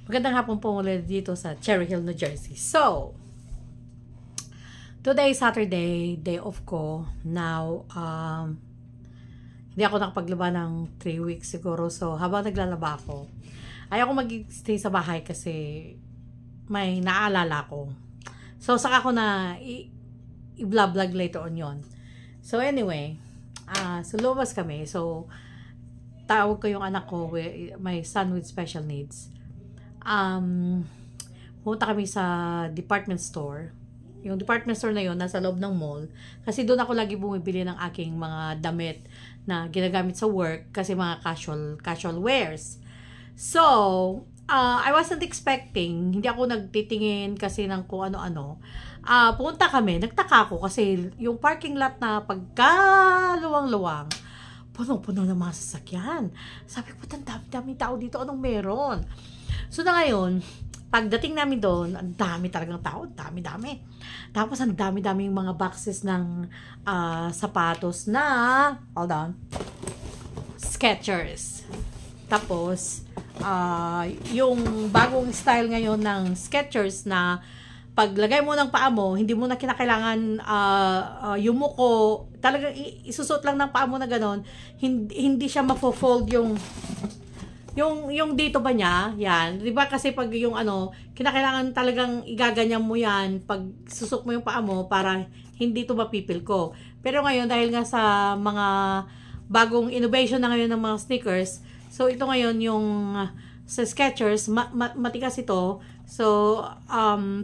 Magandang hapon po ulit dito sa Cherry Hill, New Jersey. So, today Saturday, day off ko. Now, hindi ako nakapaglaba ng 3 weeks siguro. So, habang naglalaba ako, ayaw ko mag-stay sa bahay kasi may naaalala ko. So, saka ko na i-vlog later on yon. So, anyway, so lumabas kami. So, tawag ko yung anak ko, my son with special needs. Punta kami sa department store. Yung department store na yun, nasa loob ng mall. Kasi doon ako lagi bumibili ng aking mga damit na ginagamit sa work kasi mga casual wears. So, I wasn't expecting, hindi ako nagtitingin kasi ng kung ano-ano. Pumunta kami, nagtaka ako kasi yung parking lot na pagkaluwang-luwang, puno-puno ng mga sasakyan. Sabi ko, dami-dami tao dito, anong meron? So na ngayon, pagdating namin doon, ang dami talagang tao, dami-dami. Tapos ang dami-dami yung mga boxes ng sapatos na, hold on, Skechers. Tapos, yung bagong style ngayon ng Skechers na paglagay mo ng paa mo, hindi mo na kinakailangan yumuko, talagang isusot lang ng paa mo na ganon, hindi siya mafo-fold yung dito ba niya, yan. Di ba kasi pag yung kinakailangan talagang igaganyan mo yan pag susok mo yung paa mo para hindi ito mapipil ko. Pero ngayon, dahil nga sa mga bagong innovation na ngayon ng mga sneakers, so ito ngayon yung sa Skechers, matigas ito. So,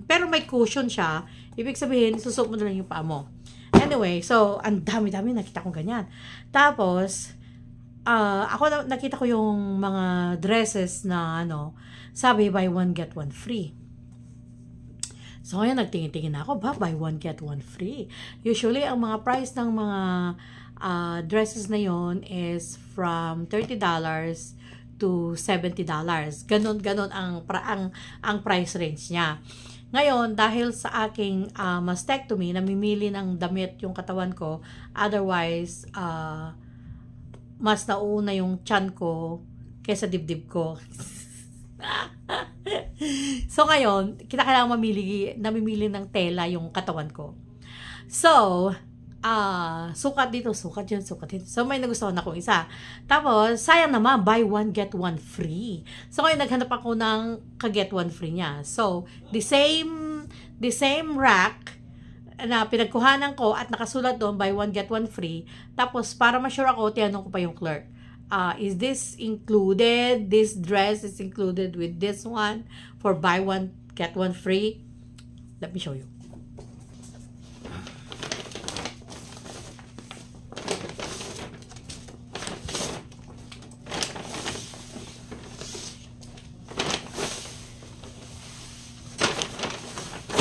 pero may cushion siya. Ibig sabihin, susok mo na lang yung paa mo. Anyway, so, ang dami-dami nakita kong ganyan. Tapos, ako nakita ko yung mga dresses na sabi buy one get one free. So ngayon nagtingin-tingin ako, buy one get one free. Usually ang mga price ng mga dresses na yon is from $30 to $70. Ganon ang price range niya. Ngayon, dahil sa aking mastectomy, namimili ng damit yung katawan ko, otherwise mas nauna yung tiyan ko kaysa dibdib ko. So ngayon, kinakailangan namimili ng tela yung katawan ko. So, sukat dito, sukat yun, sukat dito. So may nagustuhan akong isa. Tapos, sayang naman, buy one get one free. So ngayon, naghanap ako ng ka-get one free niya. So, the same rack na pinagkuhanan ko at nakasulat doon buy one get one free. Tapos para ma-sure ako, tinanong ko pa yung clerk, is this included, this dress is included with this one for buy one get one free? Let me show you.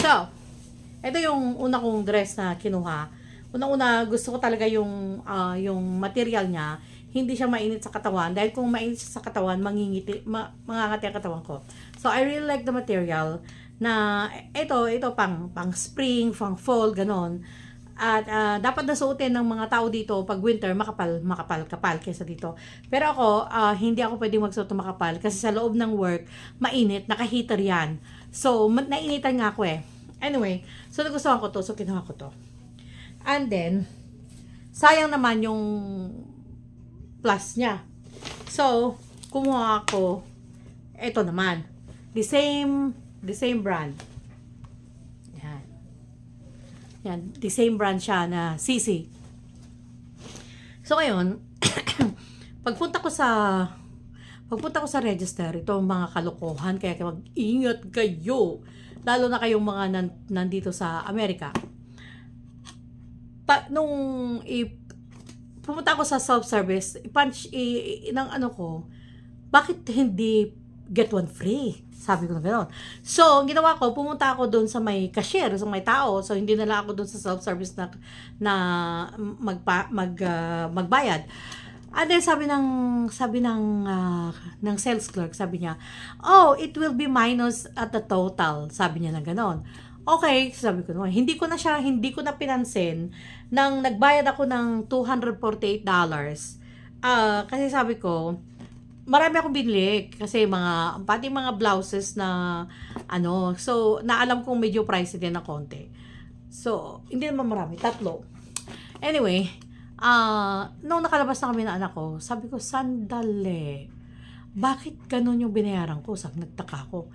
So, ito yung una kong dress na kinuha. Unang-una, gusto ko talaga yung material niya. Hindi siya mainit sa katawan. Dahil kung mainit siya sa katawan, mangangati ang katawan ko. So, I really like the material na ito pang spring, pang fall, ganon. At dapat nasuotin ng mga tao dito pag winter, makapal kaysa dito. Pero ako, hindi ako pwedeng magsuot ng makapal kasi sa loob ng work, mainit, naka-heater yan. So, nainitan nga ako eh. Anyway, so nagustuhan ko to, so kinuha ko to. And then, sayang naman yung plus niya. So, kumuha ako, ito naman. The same brand. Yan, the same brand siya na CC. So, ngayon, pagpunta ko sa register, itong mga kalokohan, kaya mag-ingat kayo. Lalo na kayong mga nandito sa Amerika. Pumunta ako sa self-service, bakit hindi get one free? Sabi ko na gano'n. So, ang ginawa ko, pumunta ako doon sa may cashier, sa may tao. So, hindi na lang ako doon sa self-service na magbayad. And then sabi ng sales clerk, sabi niya, "Oh, it will be minus at the total." Sabi niya na gano'n. Okay, sabi ko naman, hindi ko na pinansin nang nagbayad ako ng $248. Kasi sabi ko, marami akong binili kasi pati mga blouses na so naalam kong medyo pricey din na konti. So, hindi naman marami, 3. Anyway, nung nakalabas na kami na anak ko, sabi ko, sandali, bakit ganun yung binayaran ko? Nagtaka ko.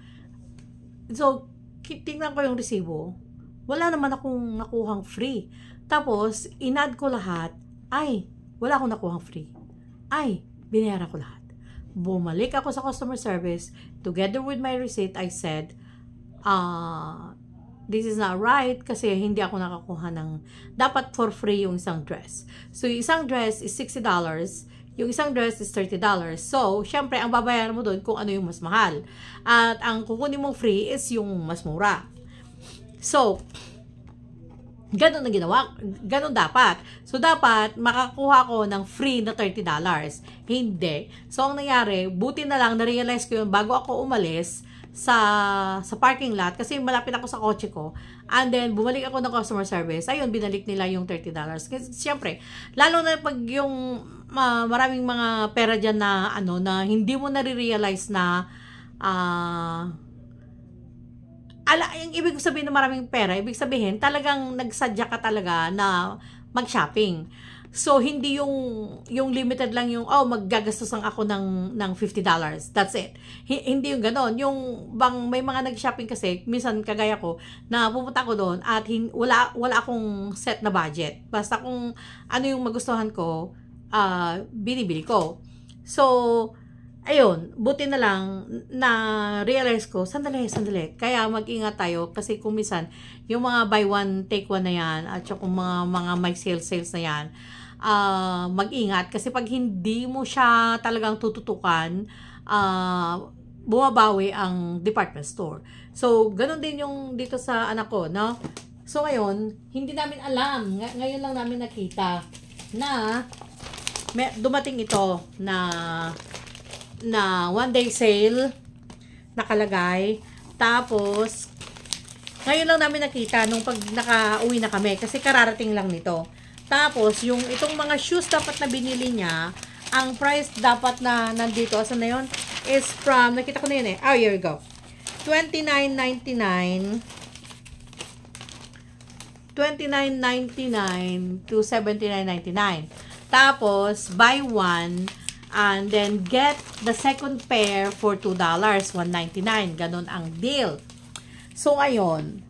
So, tingnan ko yung resibo, wala naman akong nakuhang free. Tapos, in-add ko lahat, wala akong nakuhang free. Binayaran ko lahat. Bumalik ako sa customer service. Together with my receipt, I said, this is not right kasi hindi ako nakakuha ng, dapat for free yung isang dress. So, yung isang dress is $60, yung isang dress is $30. So, syempre, ang babayaran mo doon kung ano yung mas mahal. At ang kukunin mong free is yung mas mura. So, ganun na ginawa. Ganun dapat. So, dapat makakuha ko ng free na $30. Hindi. So, ang nangyari, buti na lang, na-realize ko yun bago ako umalis sa parking lot kasi malapit ako sa kotse ko. And then, bumalik ako ng customer service. Ayun, binalik nila yung $30. Kasi, siyempre, lalo na pag yung maraming mga pera dyan na, na hindi mo nare-realize na, yung ibig sabihin ng maraming pera, ibig sabihin, talagang nagsadya ka talaga na mag-shopping. So, hindi yung limited lang yung, maggagastos lang ako ng $50. That's it. Hindi yung ganon. Yung may mga nag-shopping kasi, minsan kagaya ko, na pupunta ko doon at wala akong set na budget. Basta kung ano yung magustuhan ko, binibili ko. So, ayun, buti na lang na realize ko, sandali. Kaya mag-ingat tayo kasi kung minsan, yung mga buy one, take one na yan, at yung mga may sales na yan, mag-ingat. Kasi pag hindi mo siya talagang tututukan, bumabawi ang department store. So, ganun din yung dito sa anak ko, no? So, ngayon, hindi namin alam, ngayon lang namin nakita na dumating ito na one day sale nakalagay. Tapos ngayon lang namin nakita nung pag nakauwi na kami kasi kararating lang nito. Tapos yung itong mga shoes dapat na binili niya, ang price dapat na nandito, asan na yun, is from, nakita ko na yun here we go, $29.99 to $79.99. Tapos buy one and then get the second pair for $2, $1.99. Ganon ang deal. So, ngayon,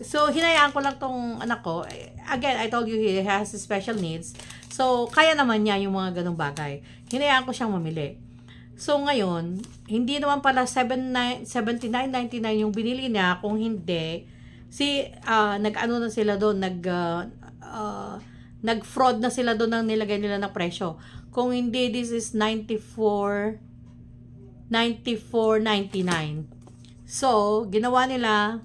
hinayaan ko lang tong anak ko. Again, I told you he has special needs. So, kaya naman niya yung mga ganong bagay. Hinayaan ko siyang mamili. So, ngayon, hindi naman pala $79.99 yung binili niya. Kung hindi, nag-ano na sila doon, nag-fraud na sila doon ng nilagay nila na presyo. Kung hindi, this is $94.99. So, ginawa nila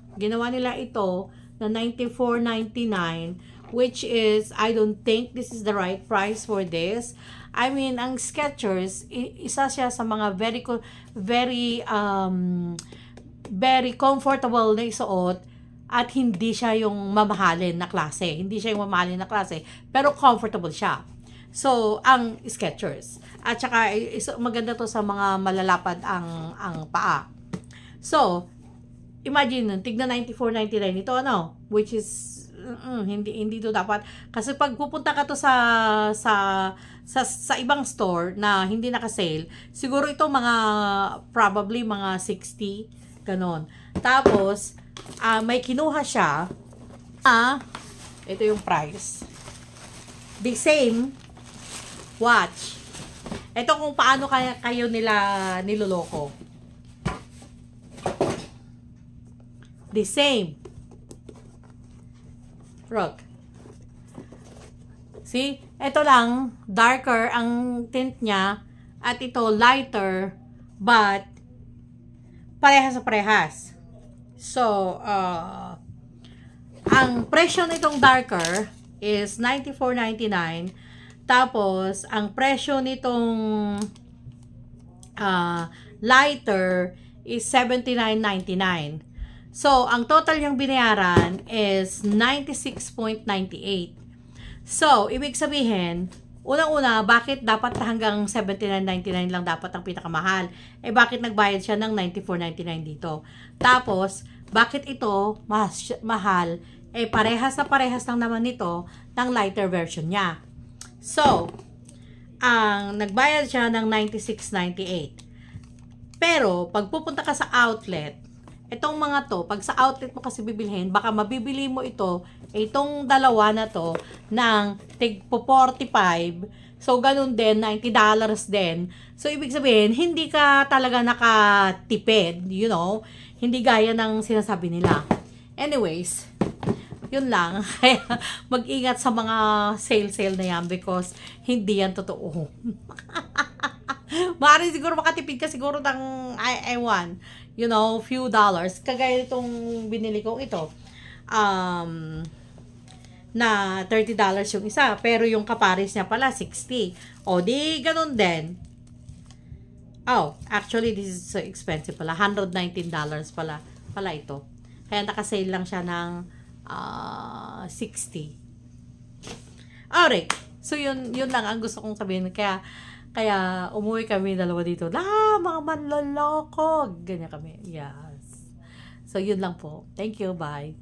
ito na $94.99, which is, I don't think this is the right price for this. I mean, ang Skechers, isa siya sa mga very comfortable na isuot at hindi siya yung mamahalin na klase. Hindi siya yung mamahalin na klase, pero comfortable siya. So, ang Skechers. At saka, maganda to sa mga malalapad ang paa. So, imagine, tignan $94.99 ito, which is, hindi to dapat. Kasi pag pupunta ka to sa ibang store na hindi naka-sale, siguro ito probably mga 60, ganon. Tapos, may kinuha siya, ito yung price. The same watch. Ito kung paano kayo nila niloloko. The same. Look. See? Ito lang, darker ang tint niya at ito lighter, but parehas sa parehas. So, ang presyo nitong darker is $94.99. Tapos, ang presyo nitong lighter is $79.99. So, ang total niyang binayaran is $96.98. So, ibig sabihin, Unang-una, bakit dapat hanggang $79.99 lang dapat ang pinakamahal? Eh, bakit nagbayad siya ng $94.99 dito? Tapos, bakit ito mahal? Eh, parehas lang naman nito ng lighter version niya. So, ang nagbayad siya ng $96.98. Pero, pag pupunta ka sa outlet, itong mga to, pag sa outlet mo kasi bibilhin, baka mabibili mo itong dalawa na to, ng tig 45. So, ganun din, $90 din. So, ibig sabihin, hindi ka talaga nakatipid, you know? Hindi gaya ng sinasabi nila. Anyways, yun lang. Kaya, mag-ingat sa mga sale na yan because hindi yan totoo. Maaari siguro makatipid ka siguro ng I want, you know, few dollars. Kagaya itong binili kong ito. Na $30 yung isa. Pero yung kapares niya pala, 60. O, di ganun din. Oh, actually, this is so expensive pala. $119 pala ito. Kaya nakasale lang siya ng 60. Alright. So, yun lang ang gusto kong sabihin. Kaya umuwi kami dalawa dito. Mga manloloko. Ganyan kami. Yes. So, yun lang po. Thank you. Bye.